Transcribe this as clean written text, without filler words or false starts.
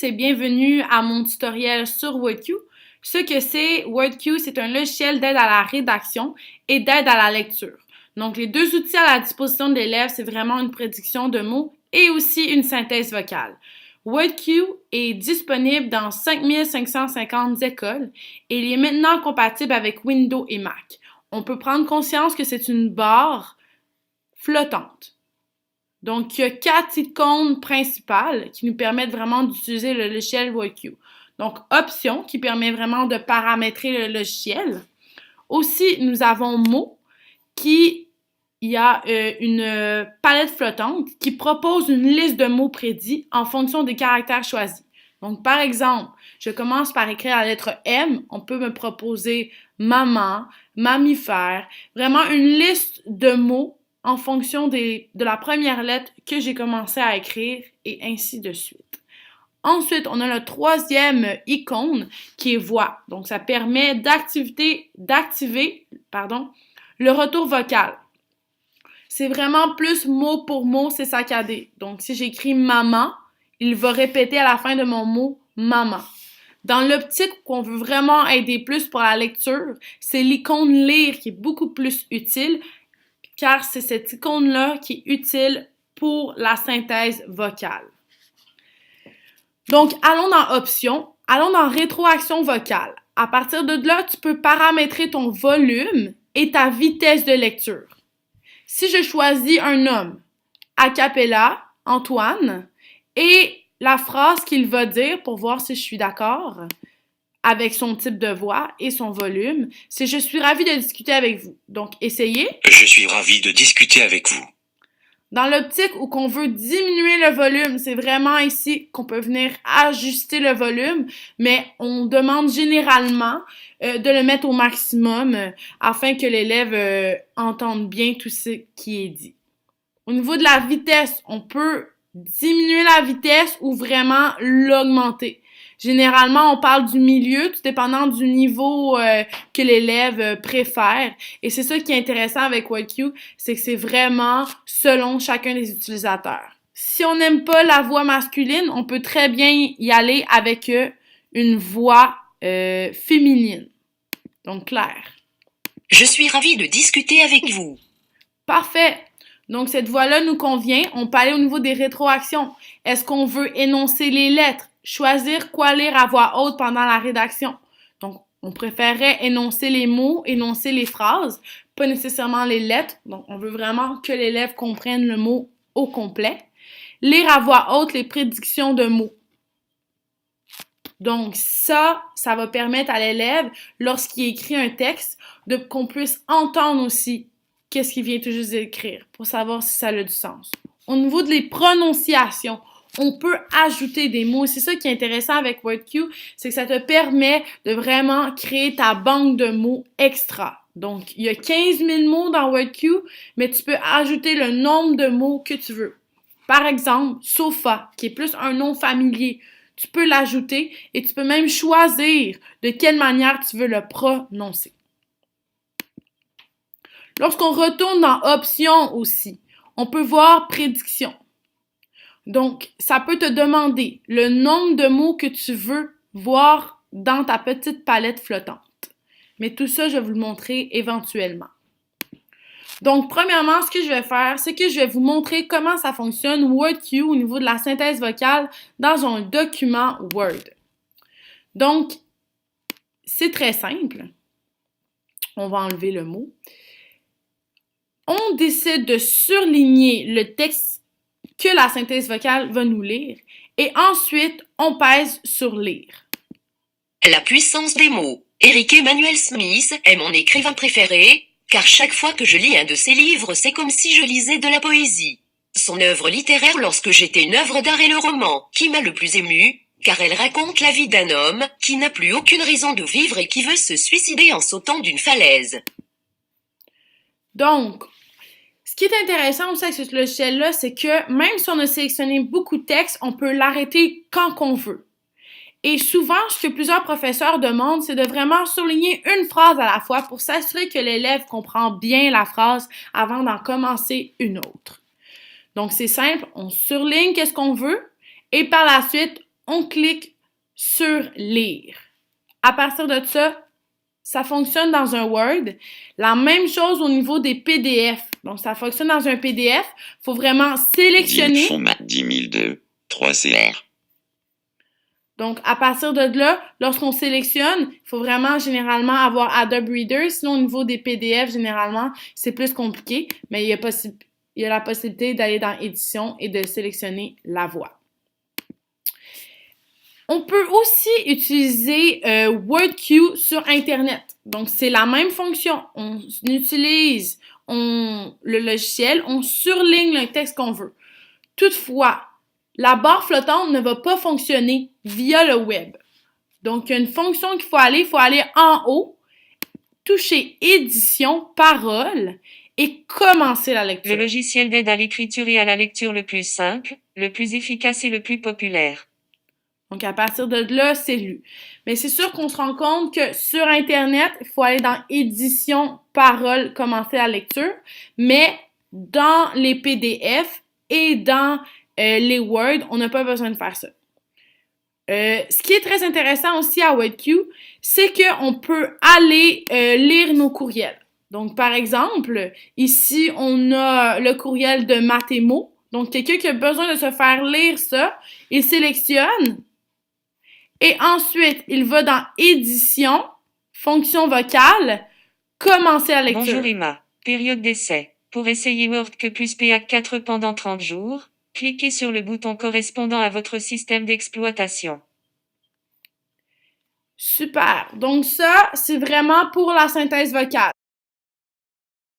et bienvenue à mon tutoriel sur WordQ. Ce que c'est, WordQ, c'est un logiciel d'aide à la rédaction et d'aide à la lecture. Donc, les deux outils à la disposition de l'élève, c'est vraiment une prédiction de mots et aussi une synthèse vocale. WordQ est disponible dans 5550 écoles et il est maintenant compatible avec Windows et Mac. On peut prendre conscience que c'est une barre flottante. Donc, il y a 4 icônes principales qui nous permettent vraiment d'utiliser le logiciel WordQ. Donc, options qui permet vraiment de paramétrer le logiciel. Aussi, nous avons mots qui, il y a une palette flottante qui propose une liste de mots prédits en fonction des caractères choisis. Donc, par exemple, je commence par écrire la lettre M. On peut me proposer maman, mammifère, vraiment une liste de mots en fonction de la première lettre que j'ai commencé à écrire et ainsi de suite. Ensuite, on a le troisième icône qui est voix. Donc, ça permet d'activer le retour vocal. C'est vraiment plus mot pour mot, c'est saccadé. Donc, si j'écris maman, il va répéter à la fin de mon mot maman. Dans l'optique qu'on veut vraiment aider plus pour la lecture, c'est l'icône lire qui est beaucoup plus utile car c'est cette icône-là qui est utile pour la synthèse vocale. Donc, allons dans Options, allons dans Rétroaction vocale. À partir de là, tu peux paramétrer ton volume et ta vitesse de lecture. Si je choisis un nom, a cappella, Antoine, et la phrase qu'il va dire pour voir si je suis d'accord avec son type de voix et son volume, c'est « Je suis ravi de discuter avec vous ». Donc, essayez. Je suis ravi de discuter avec vous. Dans l'optique où qu'on veut diminuer le volume, c'est vraiment ici qu'on peut venir ajuster le volume, mais on demande généralement de le mettre au maximum afin que l'élève entende bien tout ce qui est dit. Au niveau de la vitesse, on peut diminuer la vitesse ou vraiment l'augmenter. Généralement, on parle du milieu, tout dépendant du niveau que l'élève préfère. Et c'est ça qui est intéressant avec WordQ, c'est que c'est vraiment selon chacun des utilisateurs. Si on n'aime pas la voix masculine, on peut très bien y aller avec une voix féminine. Donc, Claire. Je suis ravie de discuter avec vous. Parfait. Donc, cette voix-là nous convient. On peut aller au niveau des rétroactions. Est-ce qu'on veut énoncer les lettres? Choisir quoi lire à voix haute pendant la rédaction. Donc, on préférerait énoncer les mots, énoncer les phrases, pas nécessairement les lettres. Donc, on veut vraiment que l'élève comprenne le mot au complet. Lire à voix haute les prédictions de mots. Donc, ça va permettre à l'élève, lorsqu'il écrit un texte, qu'on puisse entendre aussi qu'est-ce qu'il vient tout juste d'écrire pour savoir si ça a du sens. Au niveau des prononciations, on peut ajouter des mots. C'est ça qui est intéressant avec WordQ, c'est que ça te permet de vraiment créer ta banque de mots extra. Donc, il y a 15 000 mots dans WordQ, mais tu peux ajouter le nombre de mots que tu veux. Par exemple, sofa, qui est plus un nom familier, tu peux l'ajouter et tu peux même choisir de quelle manière tu veux le prononcer. Lorsqu'on retourne dans Options aussi, on peut voir Prédiction. Donc, ça peut te demander le nombre de mots que tu veux voir dans ta petite palette flottante. Mais tout ça, je vais vous le montrer éventuellement. Donc, premièrement, ce que je vais faire, c'est que je vais vous montrer comment ça fonctionne WordQ au niveau de la synthèse vocale dans un document Word. Donc, c'est très simple. On va enlever le mot. On décide de surligner le texte que la synthèse vocale va nous lire et ensuite, on pèse sur lire. La puissance des mots. Eric Emmanuel Smith est mon écrivain préféré, car chaque fois que je lis un de ses livres, c'est comme si je lisais de la poésie. Son œuvre littéraire lorsque j'étais une œuvre d'art est le roman qui m'a le plus ému, car elle raconte la vie d'un homme qui n'a plus aucune raison de vivre et qui veut se suicider en sautant d'une falaise. Donc, ce qui est intéressant aussi avec ce logiciel-là, c'est que même si on a sélectionné beaucoup de textes, on peut l'arrêter quand qu'on veut. Et souvent, ce que plusieurs professeurs demandent, c'est de vraiment surligner une phrase à la fois pour s'assurer que l'élève comprend bien la phrase avant d'en commencer une autre. Donc, c'est simple, on surligne qu'est-ce qu'on veut et par la suite, on clique sur lire. À partir de ça, ça fonctionne dans un Word. La même chose au niveau des PDF. Donc, ça fonctionne dans un PDF. Il faut vraiment sélectionner. Format 10002, 3CR. Donc, à partir de là, lorsqu'on sélectionne, il faut vraiment généralement avoir Adobe Reader. Sinon, au niveau des PDF, généralement, c'est plus compliqué. Mais il y a la possibilité d'aller dans Édition et de sélectionner la voix. On peut aussi utiliser WordQ sur Internet. Donc, c'est la même fonction. On utilise le logiciel, on surligne le texte qu'on veut. Toutefois, la barre flottante ne va pas fonctionner via le web. Donc, il y a une fonction qu'il faut aller en haut, toucher Édition, Paroles et commencer la lecture. Le logiciel d'aide à l'écriture et à la lecture le plus simple, le plus efficace et le plus populaire. Donc, à partir de là, c'est lu. Mais c'est sûr qu'on se rend compte que sur Internet, il faut aller dans Édition, Paroles, commencer la lecture. Mais dans les PDF et dans les Word, on n'a pas besoin de faire ça. Ce qui est très intéressant aussi à WordQ, c'est qu'on peut aller lire nos courriels. Donc, par exemple, ici, on a le courriel de Mathémo. Donc, quelqu'un qui a besoin de se faire lire ça, il sélectionne. Et ensuite, il va dans Édition, Fonction vocale, commencer la lecture. Bonjour Emma. Période d'essai. Pour essayer WordQ plus PA4 pendant 30 jours, cliquez sur le bouton correspondant à votre système d'exploitation. Super. Donc ça, c'est vraiment pour la synthèse vocale.